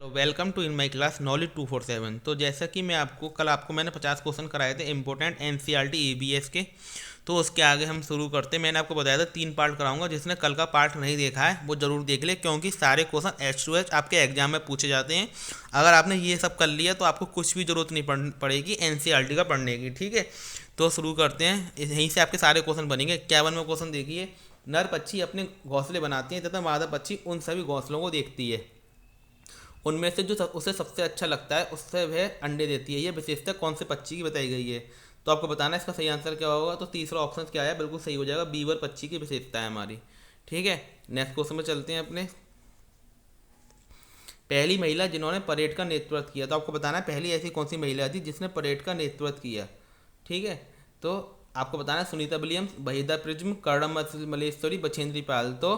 Welcome to in my class knowledge 247। तो जैसा कि आपको मैंने 50 क्वेश्चन कराए थे इंपॉर्टेंट एनसीईआरटी ईवीएस के। तो उसके आगे हम शुरू करते हैं। मैंने आपको बताया था 3 पार्ट कराऊंगा। जिसने कल का पार्ट नहीं देखा है वो जरूर देख ले, क्योंकि सारे क्वेश्चन H2H आपके एग्जाम में पूछे जाते हैं। अगर आपने ये सब कर लिया तो आपको कुछ भी जरूरत नहीं पड़ेगी एनसीईआरटी का पढ़ने की। ठीक है, तो शुरू करते हैं। यहीं से आपके सारे क्वेश्चन बनेंगे। 51वां क्वेश्चन देखिए। नर पक्षी अपने घोंसले बनाती हैं तथा मादा पक्षी उन सभी घोंसलों को देखती है। उनमें से जो उसे सबसे अच्छा लगता है उससे वह अंडे देती है। ये विशेषता कौन से पक्षी की बताई गई है? तो आपको बताना है इसका सही आंसर क्या होगा। तो तीसरा ऑप्शन क्या है, बिल्कुल सही हो जाएगा, बीवर पक्षी की विशेषता है हमारी। ठीक है, नेक्स्ट क्वेश्चन में चलते हैं अपने। पहली महिला जिन्होंने परेड का नेतृत्व किया। तो आपको बताना है पहली ऐसी कौन सी महिला थी जिसने परेड का नेतृत्व किया। ठीक है, तो आपको बताना है सुनीता विलियम्स, वहीदा प्रिज्म, कर्णम मल्लेश्वरी, बछेंद्री पाल। तो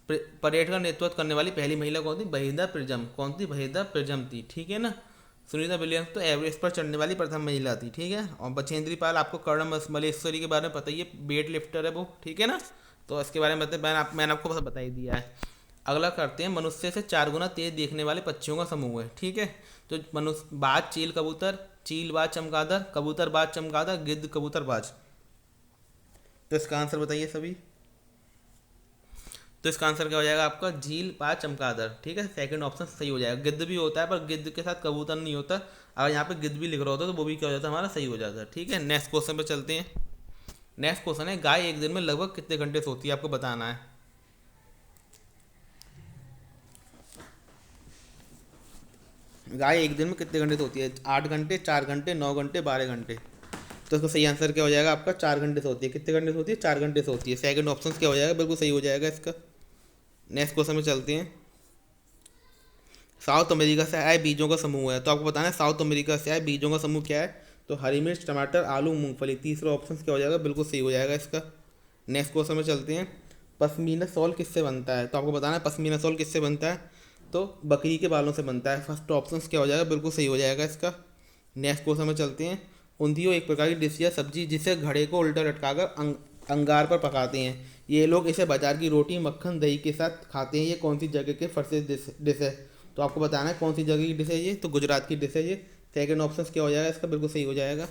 परेड का नेतृत्व करने वाली पहली महिला कौन थी? वहीदा प्रिज्म। कौन थी? वहीदा प्रिज्म थी। ठीक है ना। सुनीता विलियम्स तो एवरेस्ट पर चढ़ने वाली प्रथम महिला थी। ठीक है, और बछेंद्री पाल आपको कर्णम मल्लेश्वरी के बारे में पता ही है, वेट लिफ्टर है वो। ठीक है ना, तो इसके बारे में मैंने आपको बस बता ही दिया है। अगला करते हैं। मनुष्य से 4 गुना तेज देखने वाले पक्षियों का समूह है। ठीक है, तो मनुष्य बाज, चील, कबूतर, चील बाज चमगादड़, कबूतर बाज चमगादड़, गिद्ध कबूतर बाज। तो इसका आंसर बताइए सभी। तो इसका आंसर क्या हो जाएगा आपका? झील बाज चमगादड़। ठीक है, सेकंड ऑप्शन सही हो जाएगा। गिद्ध भी होता है पर गिद्ध के साथ कबूतर नहीं होता। अगर यहाँ पे गिद्ध भी लिख रहा होता तो वो भी क्या हो जाता है हमारा? सही हो जाता है। ठीक है, नेक्स्ट क्वेश्चन पे चलते हैं। नेक्स्ट क्वेश्चन है, गाय एक दिन में लगभग कितने घंटे सोती है? आपको बताना है। गाय एक दिन में कितने घंटे सोती है? 8 घंटे, 4 घंटे, 9 घंटे, 12 घंटे। तो इसका सही आंसर क्या हो जाएगा आपका? 4 घंटे सोती है। कितने घंटे सोती है? 4 घंटे सोती है। सेकंड ऑप्शन क्या हो जाएगा? बिल्कुल सही हो जाएगा इसका। नेक्स्ट क्वेश्चन में चलते हैं। साउथ अमेरिका से आए बीजों का समूह है। तो आपको बताना है साउथ अमेरिका से आए बीजों का समूह क्या है। तो हरी मिर्च, टमाटर, आलू, मूंगफली। तीसरा ऑप्शन क्या हो जाएगा? बिल्कुल सही हो जाएगा इसका। नेक्स्ट क्वेश्चन में चलते हैं। पश्मीना शॉल किससे बनता है? तो आपको बताना है पश्मीना शॉल किससे बनता है। तो बकरी के बालों से बनता है। फर्स्ट ऑप्शन क्या हो जाएगा? बिल्कुल सही हो जाएगा इसका। नेक्स्ट क्वेश्चन में चलते हैं। ऊंधियो एक प्रकार की डिश या सब्जी जिसे घड़े को उल्टा लटकाकर अंगार पर पकाते हैं। ये लोग इसे बाजार की रोटी, मक्खन, दही के साथ खाते हैं। ये कौन सी जगह के प्रसिद्ध डिश है? तो आपको बताना है कौन सी जगह की डिश है ये। तो गुजरात की डिश है ये। सेकंड ऑप्शन क्या हो जाएगा इसका? बिल्कुल सही हो जाएगा।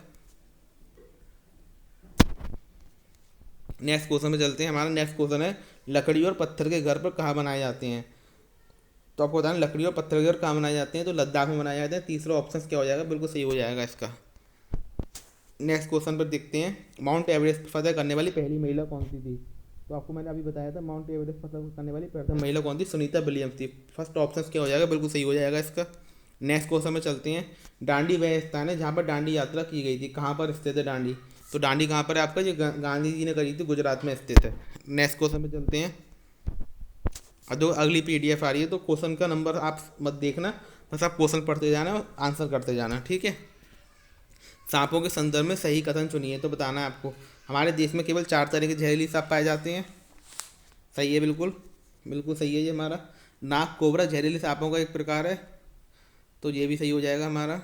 नेक्स्ट क्वेश्चन में चलते हैं। हमारा नेक्स्ट क्वेश्चन है, लकड़ी और पत्थर के घर पर कहाँ बनाए जाते हैं? तो आपको बताना लकड़ी और पत्थर के घर कहाँ बनाए जाते हैं। तो लद्दाख में बनाए जाते हैं। तीसरा ऑप्शन क्या हो जाएगा? बिल्कुल सही हो जाएगा इसका। नेक्स्ट क्वेश्चन पर देखते हैं। माउंट एवरेस्ट फतह करने वाली पहली महिला कौन सी थी? तो आपको मैंने अभी बताया था माउंट एवरेस्ट फतह करने वाली प्रथम महिला कौन थी? सुनीता विलियम्स थी। फर्स्ट ऑप्शन क्या हो जाएगा? बिल्कुल सही हो जाएगा इसका। नेक्स्ट क्वेश्चन में चलते हैं। डांडी वह स्थान है जहाँ पर डांडी यात्रा की गई थी। कहाँ पर स्थित है डांडी? तो डांडी कहाँ पर है आपका? ये गांधी जी ने करी थी, गुजरात में स्थित है। नेक्स्ट क्वेश्चन में चलते हैं। और जो अगली पीडीएफ आ रही है तो क्वेश्चन का नंबर आप मत देखना, बस आप क्वेश्चन पढ़ते जाना और आंसर करते जाना। ठीक है। सांपों के संदर्भ में सही कथन चुनिए। तो बताना है आपको। हमारे देश में केवल 4 तरह के जहरीली सांप पाए जाते हैं। सही है, बिल्कुल बिल्कुल सही है ये हमारा। नाग कोबरा जहरीले सांपों का एक प्रकार है। तो ये भी सही हो जाएगा हमारा।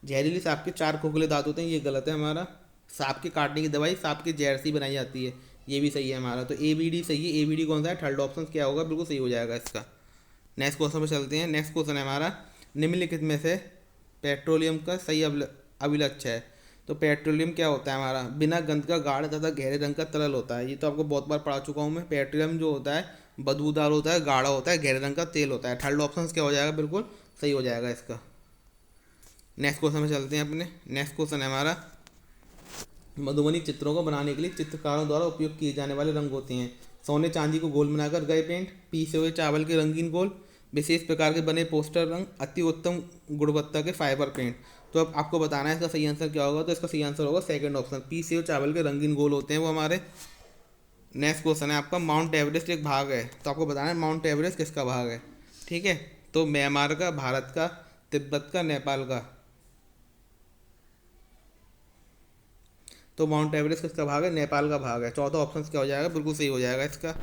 जहरीली सांप के 4 खोखले दांत होते हैं, ये गलत है हमारा। सांप के काटने की दवाई सांप की जहर से बनाई जाती है, ये भी सही है हमारा। तो एबीडी सही है। एबीडी कौन सा है? थर्ड ऑप्शन क्या होगा? बिल्कुल सही हो जाएगा इसका। नेक्स्ट क्वेश्चन पे चलते हैं। नेक्स्ट क्वेश्चन है हमारा, निम्नलिखित में से पेट्रोलियम का सही अभिलक्ष्य है। तो पेट्रोलियम क्या होता है हमारा? बिना गंध का गाढ़ तथा गहरे रंग का तरल होता है। ये तो आपको बहुत बार पढ़ा चुका हूँ मैं। पेट्रोलियम जो होता है बदबूदार होता है, गाढ़ा होता है, गहरे रंग का तेल होता है। थर्ड ऑप्शन क्या हो जाएगा? बिल्कुल सही हो जाएगा इसका। नेक्स्ट क्वेश्चन में चलते हैं अपने। नेक्स्ट क्वेश्चन है हमारा, मधुबनी चित्रों को बनाने के लिए चित्रकारों द्वारा उपयोग किए जाने वाले रंग होते हैं। सोने चांदी को गोल बनाकर गए पेंट, पीसे हुए चावल के रंगीन गोल, विशेष प्रकार के बने पोस्टर रंग, अति उत्तम गुणवत्ता के फाइबर पेंट। तो अब आपको बताना है इसका सही आंसर क्या होगा। तो इसका सही आंसर होगा सेकंड ऑप्शन, पीसे हुए चावल के रंगीन गोल होते हैं वो हमारे। नेक्स्ट क्वेश्चन है आपका, माउंट एवरेस्ट एक भाग है। तो आपको बताना है माउंट एवरेस्ट किसका भाग है। ठीक है, तो म्यांमार का, भारत का, तिब्बत का, नेपाल का। तो माउंट एवरेस्ट किसका भाग है? नेपाल का भाग है। चौथा ऑप्शन क्या हो जाएगा? बिल्कुल सही हो जाएगा इसका।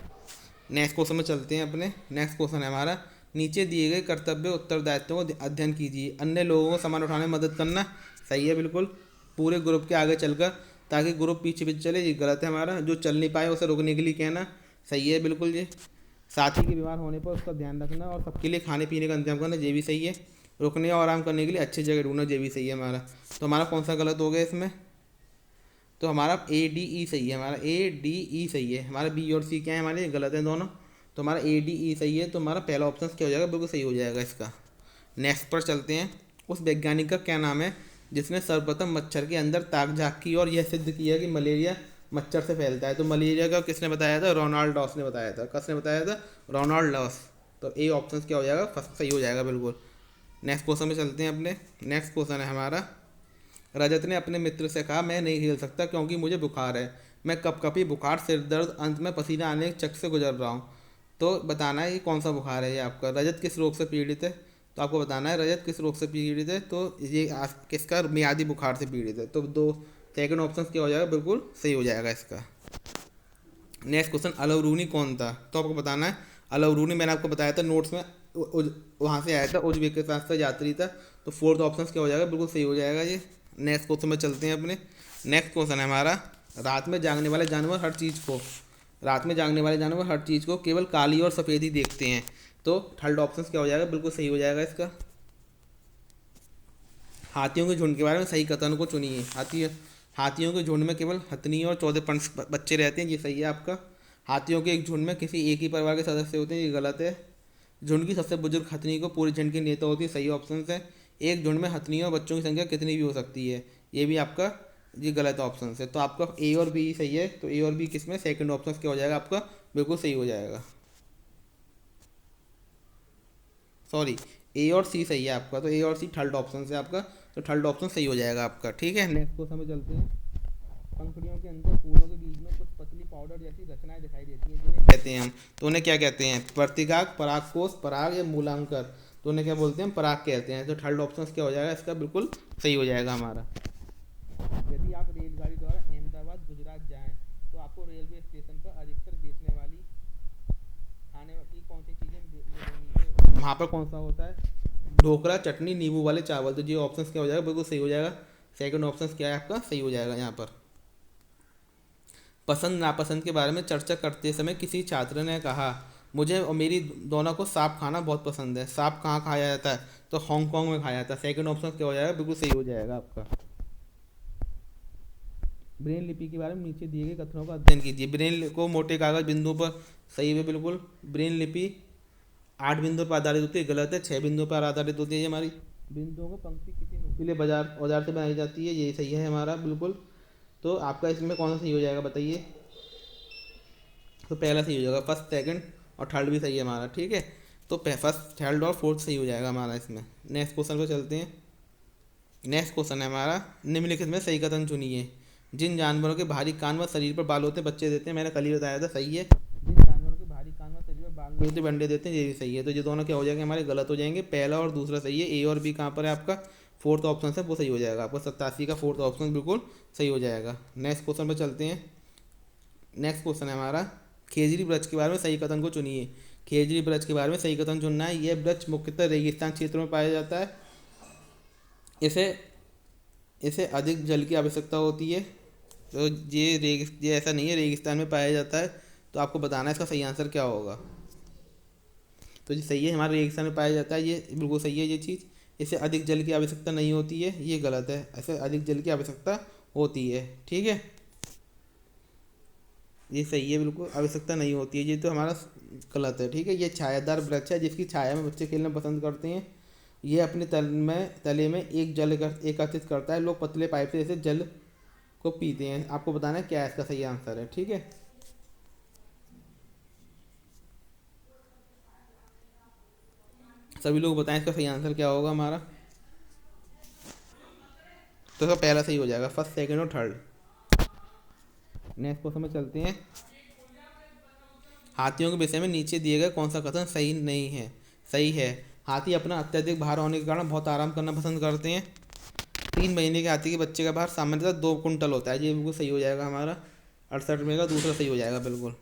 नेक्स्ट क्वेश्चन में चलते हैं अपने। नेक्स्ट क्वेश्चन है हमारा, नीचे दिए गए कर्तव्य उत्तरदायित्वों को अध्ययन कीजिए। अन्य लोगों को सामान उठाने में मदद करना, सही है बिल्कुल। पूरे ग्रुप के आगे चलकर ताकि ग्रुप पीछे पीछे चले, ये गलत है हमारा। जो चल नहीं पाए उसे रोकने के लिए कहना, सही है बिल्कुल ये। साथी के बीमार होने पर उसका ध्यान रखना और सबके लिए खाने पीने का इंतजाम करना, ये भी सही है। रुकने और आराम करने के लिए अच्छी जगह ढूंढना, ये भी सही है हमारा। तो हमारा कौन सा गलत हो गया इसमें? तो हमारा ए डी ई सही है, हमारा ए डी ई सही है। हमारा बी और सी क्या है, हमारे गलत हैं दोनों। तो हमारा ए डी ई सही है, तो हमारा पहला ऑप्शन क्या हो जाएगा, बिल्कुल सही हो जाएगा इसका। नेक्स्ट पर चलते हैं। उस वैज्ञानिक का क्या नाम है जिसने सर्वप्रथम मच्छर के अंदर ताक झाँक की और यह सिद्ध किया कि मलेरिया मच्छर से फैलता है? तो मलेरिया का किसने बताया था? रोनाल्ड डॉस ने बताया था। किसने बताया था? Ronald Ross. तो ए ऑप्शन क्या हो जाएगा, फर्स्ट सही हो जाएगा बिल्कुल। नेक्स्ट क्वेश्चन में चलते हैं अपने। नेक्स्ट क्वेश्चन है हमारा, रजत ने अपने मित्र से कहा मैं नहीं खेल सकता क्योंकि मुझे बुखार है, मैं कपकपी बुखार, सिर दर्द, अंत में पसीना आने के चक से गुजर रहा हूँ। तो बताना है ये कौन सा बुखार है ये आपका। रजत किस रोग से पीड़ित है? तो आपको बताना है रजत किस रोग से पीड़ित है। तो ये किसका, मियादी बुखार से पीड़ित है। तो दो सेकंड ऑप्शन क्या हो जाएगा, बिल्कुल सही हो जाएगा इसका। नेक्स्ट क्वेश्चन, अलवरूनी कौन था? तो आपको बताना है अलवरूनी, मैंने आपको बताया था नोट्स में, वहाँ से आया था, उज्बेकिस्तान से यात्री था। तो फोर्थ ऑप्शन क्या हो जाएगा, बिल्कुल सही हो जाएगा ये। नेक्स्ट क्वेश्चन में चलते हैं अपने। नेक्स्ट क्वेश्चन है हमारा, रात में जागने वाले जानवर हर चीज़ को, रात में जागने वाले जानवर हर चीज़ को केवल काली और सफ़ेद ही देखते हैं। तो थर्ड ऑप्शन क्या हो जाएगा, बिल्कुल सही हो जाएगा इसका। हाथियों के झुंड के बारे में सही कथन को चुनिए। हाथियों के झुंड में केवल हथनी और 14 बच्चे रहते हैं, ये सही है आपका। हाथियों के एक झुंड में किसी एक ही परिवार के सदस्य होते हैं, ये गलत है। झुंड की सबसे बुजुर्ग हथनी को पूरे झुंड की नेता होती है, सही ऑप्शन है। एक झुंड में हथनियों और बच्चों की संख्या कितनी भी हो सकती है, ये भी आपका ये गलत ऑप्शन है। तो आपका ए और बी सही है। तो ए और बी किसमें, सेकंड ऑप्शन क्या हो जाएगा आपका, बिल्कुल सही हो जाएगा। सॉरी, ए और सी सही है आपका। तो ए और सी थर्ड ऑप्शन है आपका। तो थर्ड ऑप्शन सही हो जाएगा आपका, ठीक है। नेक्स्ट क्वेश्चन में चलते हैं। पंखुड़ियों के अंदर फूलों के बीच में कुछ पतली पाउडर जैसी रचनाएं दिखाई देती हैं, जिन्हें कहते हैं हम। तो उन्हें क्या कहते हैं, प्रतिगाक, परागकोश, पराग या मूलांकर? तो उन्हें क्या बोलते हैं, पराग कहते हैं। तो थर्ड ऑप्शन क्या हो जाएगा इसका, बिल्कुल सही हो जाएगा हमारा। यदि आप रेलगाड़ी द्वारा अहमदाबाद गुजरात जाएं तो आपको रेलवे स्टेशन पर अधिकतर बेचने वाली खाने की कौन सी चीज़ें मिलेंगी? वहाँ पर कौन सा होता है, ढोकला, चटनी, नींबू वाले चावल। तो ये ऑप्शन क्या हो जाएगा, बिल्कुल सही हो जाएगा। सेकंड ऑप्शन क्या है आपका, सही हो जाएगा यहाँ पर। पसंद नापसंद के बारे में चर्चा करते समय किसी छात्र ने कहा मुझे और मेरी दोनों को सांप खाना बहुत पसंद है। सांप कहाँ खाया जाता है? तो हांगकांग में खाया जाता है। सेकंड ऑप्शन क्या हो जाएगा, बिल्कुल सही हो जाएगा आपका। ब्रेन लिपि के बारे में नीचे दिए गए कथनों का अध्ययन कीजिए। ब्रेन को मोटे कागज बिंदुओं पर, सही है बिल्कुल। ब्रेन लिपि 8 बिंदुओं पर आधारित होती है, गलत है। 6 बिंदुओं पर आधारित होती है ये हमारी। बिंदुओं को पंक्ति किसी नुकीले बाजार औजार से बनाई जाती है, ये सही है हमारा बिल्कुल। तो आपका इसमें कौन सा सही हो जाएगा बताइए। तो पहला सही हो जाएगा, फर्स्ट सेकंड और थर्ड भी सही है हमारा, ठीक है। तो फर्स्ट, थर्ड और फोर्थ सही हो जाएगा हमारा इसमें। नेक्स्ट क्वेश्चन पर चलते हैं। नेक्स्ट क्वेश्चन है हमारा, निम्नलिखित में सही कथन चुनिए। जिन जानवरों के भारी कान व शरीर पर बाल होते हैं बच्चे देते हैं, मैंने कल ही बताया था, सही है। जिन जानवरों के भारी कान व शरीर पर बाल नहीं होते बंडे देते हैं, ये भी सही है। तो ये दोनों क्या हो जाएंगे हमारे, गलत हो जाएंगे। पहला और दूसरा सही है। ए और बी कहाँ पर है आपका, फोर्थ ऑप्शन है वो सही हो जाएगा आपका। 87 का फोर्थ ऑप्शन बिल्कुल सही हो जाएगा। नेक्स्ट क्वेश्चन पर चलते हैं। नेक्स्ट क्वेश्चन है हमारा, खेजड़ी वृक्ष के बारे में सही कथन को चुनिए। खेजड़ी वृक्ष के बारे में सही कथन चुनना है। यह वृक्ष मुख्यतः रेगिस्तान क्षेत्रों में पाया जाता है। इसे अधिक जल की आवश्यकता होती है। तो ये ऐसा नहीं है, रेगिस्तान में पाया जाता है। तो आपको बताना है इसका सही आंसर क्या होगा। तो ये सही है, हमारे रेगिस्तान में पाया जाता है, ये बिल्कुल सही है ये चीज़। इसे अधिक जल की आवश्यकता नहीं होती है, ये गलत है। ऐसे अधिक जल की आवश्यकता होती है, ठीक है, ये सही है बिल्कुल। आवश्यकता नहीं होती है, ये तो हमारा गलत है, ठीक है। ये छायादार वृक्ष है जिसकी छाया में बच्चे खेलना पसंद करते हैं। ये अपने तले में एक जल एकत्रित करता है। लोग पतले पाइप से इसे जल को पीते हैं। आपको बताना है क्या इसका सही आंसर है, ठीक है। सभी लोग बताएं इसका सही आंसर क्या होगा हमारा। तो इसका पहला सही हो जाएगा, फर्स्ट, सेकंड और थर्ड। नेक्स्ट क्वेश्चन में चलते हैं। हाथियों के विषय में नीचे दिए गए कौन सा कथन सही नहीं है, सही है। हाथी अपना अत्यधिक भार होने के कारण बहुत आराम करना पसंद करते हैं। 3 महीने के हाथी के बच्चे का भार सामान्यतः 2 कुंटल होता है, ये बिल्कुल सही हो जाएगा हमारा। 68 में का दूसरा सही हो जाएगा बिल्कुल।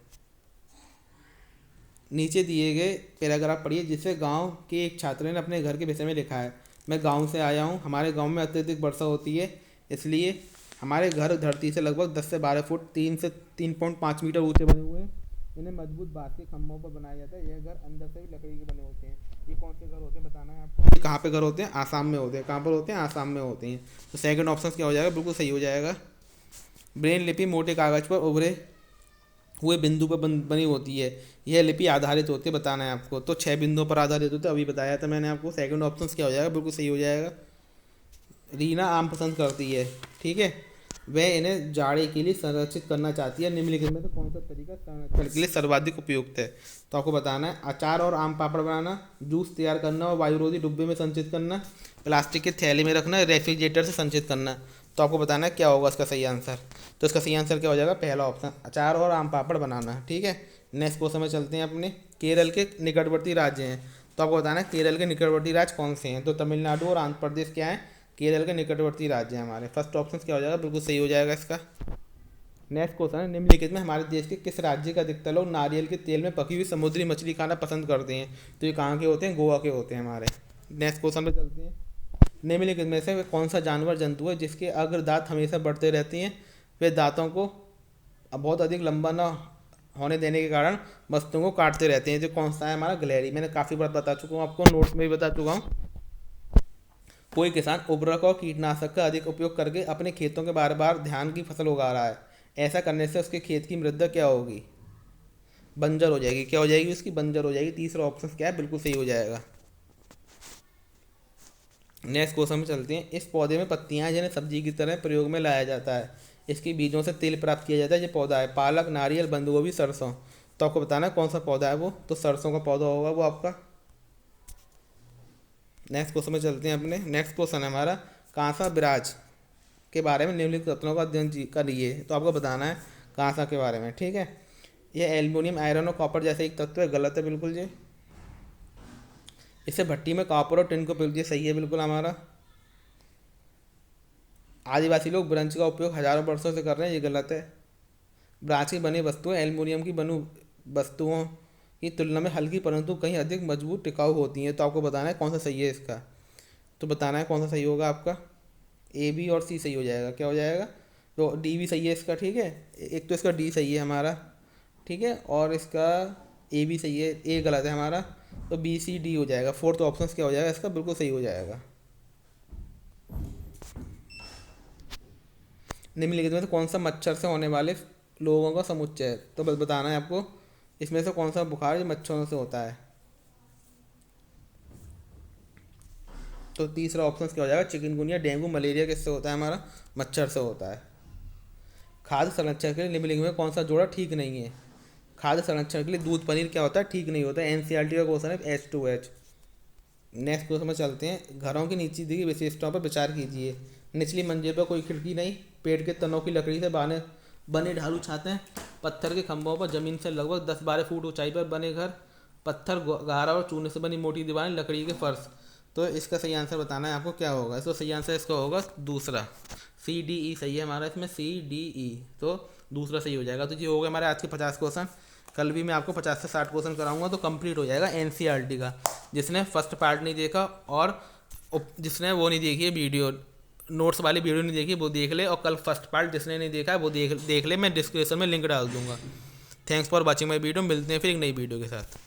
नीचे दिए गए पैराग्राफ पढ़िए जिससे गांव के एक छात्र ने अपने घर के विषय में लिखा है। मैं गांव से आया हूं, हमारे गांव में अत्यधिक वर्षा होती है, इसलिए हमारे घर धरती से लगभग 10 से 12 फुट 3 से 3.5 मीटर ऊंचे बने हुए हैं। इन्हें मजबूत बांस के खंभों पर बनाया जाता है। यह घर अंदर से भी लकड़ी के बने होते हैं। ये कौन से घर होते हैं बताना है आपको। ये कहाँ पे घर होते हैं? आसाम में होते हैं। कहाँ पर होते हैं? आसाम में होते हैं। तो सेकंड ऑप्शन क्या हो जाएगा? बिल्कुल सही हो जाएगा। ब्रेन लिपि मोटे कागज पर उभरे हुए बिंदु पर बनी होती है। यह लिपि आधारित होती है, बताना है आपको। तो 6 बिंदुओं पर आधारित होते हैं, अभी बताया था मैंने आपको। सेकंड ऑप्शन क्या हो जाएगा? बिल्कुल सही हो जाएगा। रीना आम पसंद करती है, ठीक है। वह इन्हें जाड़े के लिए संरक्षित करना चाहती है। निम्नलिखित में से कौन सा तरीका संरक्षण के लिए सर्वाधिक उपयुक्त है? तो आपको बताना है। अचार और आम पापड़ बनाना, जूस तैयार करना और वायुरोधी डिब्बे में संचित करना, प्लास्टिक के थैले में रखना, रेफ्रिजरेटर से संचित करना। तो आपको बताना है क्या होगा इसका सही आंसर। तो इसका सही आंसर क्या हो जाएगा? पहला ऑप्शन, अचार और आम पापड़ बनाना, ठीक है। नेक्स्ट क्वेश्चन में चलते हैं अपने। केरल के निकटवर्ती राज्य हैं, तो आपको बताना है केरल के निकटवर्ती राज्य कौन से हैं। तो तमिलनाडु और आंध्र प्रदेश क्या है? केरल के निकटवर्ती राज्य हैं हमारे। फर्स्ट ऑप्शन क्या हो जाएगा? बिल्कुल सही हो जाएगा इसका। नेक्स्ट क्वेश्चन है, निम्नलिखित में हमारे देश के किस राज्य का अधिकतर लोग नारियल के तेल में पकी हुई समुद्री मछली खाना पसंद करते हैं? तो ये कहाँ के होते हैं? गोवा के होते हैं हमारे। नेक्स्ट क्वेश्चन पे चलते हैं। निम्नलिखित में से कौन सा जानवर जंतु है जिसके अग्र दांत हमेशा बढ़ते रहते हैं? वे दांतों को बहुत अधिक लंबा न होने देने के कारण वस्तुओं को काटते रहते हैं। जो कौन सा है? हमारा गिलहरी। मैंने काफ़ी बार बता चुका हूँ आपको, नोट्स में भी बता चुका हूँ। कोई किसान उर्वरक और कीटनाशक का अधिक उपयोग करके अपने खेतों के बार बार धान की फसल उगा रहा है। ऐसा करने से उसके खेत की मृदा क्या होगी? बंजर हो जाएगी। क्या हो जाएगी उसकी? बंजर हो जाएगी। तीसरा ऑप्शन क्या है? बिल्कुल सही हो जाएगा। नेक्स्ट क्वेश्चन में चलते हैं। इस पौधे में पत्तियां हैं जिन्हें सब्जी की तरह प्रयोग में लाया जाता है। इसके बीजों से तेल प्राप्त किया जाता है। ये पौधा है पालक, नारियल, बंद गोभी, सरसों। तो आपको बताना है कौन सा पौधा है वो। तो सरसों का पौधा होगा वो आपका। नेक्स्ट क्वेश्चन में चलते हैं अपने। नेक्स्ट क्वेश्चन है हमारा, कांसा बिराज के बारे में निम्नलिखित तत्वों का अध्ययन करिए। तो आपको बताना है कांसा के बारे में, ठीक है। यह एल्युमिनियम, आयरन और कॉपर जैसे एक तत्व है। गलत है बिल्कुल ये। इसे भट्टी में कॉपर और टिन को पिघल, सही है बिल्कुल हमारा। आदिवासी लोग ब्रंच का उपयोग हजारों वर्षों से कर रहे हैं, ये गलत है। ब्रांच की बनी वस्तुएं एल्युमिनियम की बनी वस्तुओं की तुलना में हल्की परंतु कहीं अधिक मजबूत टिकाऊ होती हैं। तो आपको बताना है कौन सा सही है इसका। तो बताना है कौन सा सही होगा आपका। ए, बी और सी सही हो जाएगा। क्या हो जाएगा? तो डी भी सही है इसका, ठीक है। एक तो इसका डी सही है हमारा, ठीक है, और इसका ए भी सही है। ए गलत है हमारा। तो बी, सी, डी हो जाएगा। फोर्थ ऑप्शन क्या हो जाएगा इसका? बिल्कुल सही हो जाएगा। निम्नलिखित में से कौन सा मच्छर से होने वाले लोगों का समुच्चय है? तो बस बताना है आपको इसमें से कौन सा बुखार जो मच्छरों से होता है। तो तीसरा ऑप्शन क्या हो जाएगा? चिकनगुनिया, डेंगू, मलेरिया किससे होता है? हमारा मच्छर से होता है। खाद्य संरक्षण के लिए निम्नलिखित में कौन सा जोड़ा ठीक नहीं है? खाद्य संरक्षण के लिए दूध पनीर क्या होता है? ठीक नहीं होता है। एनसीईआरटी का क्वेश्चन है H2H। नेक्स्ट क्वेश्चन में चलते हैं। घरों की नीचे दी गई विशेषताओं पर विचार कीजिए। निचली मंजिल पर कोई खिड़की नहीं, पेड़ के तनों की लकड़ी से बने ढालू छाते, पत्थर के खंभों पर जमीन से लगभग 10-12 फुट ऊंचाई पर बने घर, पत्थर गहरा और चूने से बनी मोटी दीवारें, लकड़ी के फर्श। तो इसका सही आंसर बताना है आपको क्या होगा। इसका सही आंसर इसका होगा दूसरा, CDE सही है हमारा इसमें, CDE। तो दूसरा सही हो जाएगा। तो ये हो गया हमारे आज के 50 क्वेश्चन। कल भी मैं आपको 50 से 60 क्वेश्चन कराऊंगा तो कंप्लीट हो जाएगा NCERT का। जिसने फर्स्ट पार्ट नहीं देखा और जिसने वो नहीं देखी है वीडियो, नोट्स वाली वीडियो नहीं देखी, वो देख ले। और कल फर्स्ट पार्ट जिसने नहीं देखा है वो देख ले। मैं डिस्क्रिप्शन में लिंक डाल दूंगा। Thanks for watching my video. मिलते हैं फिर एक नई वीडियो के साथ।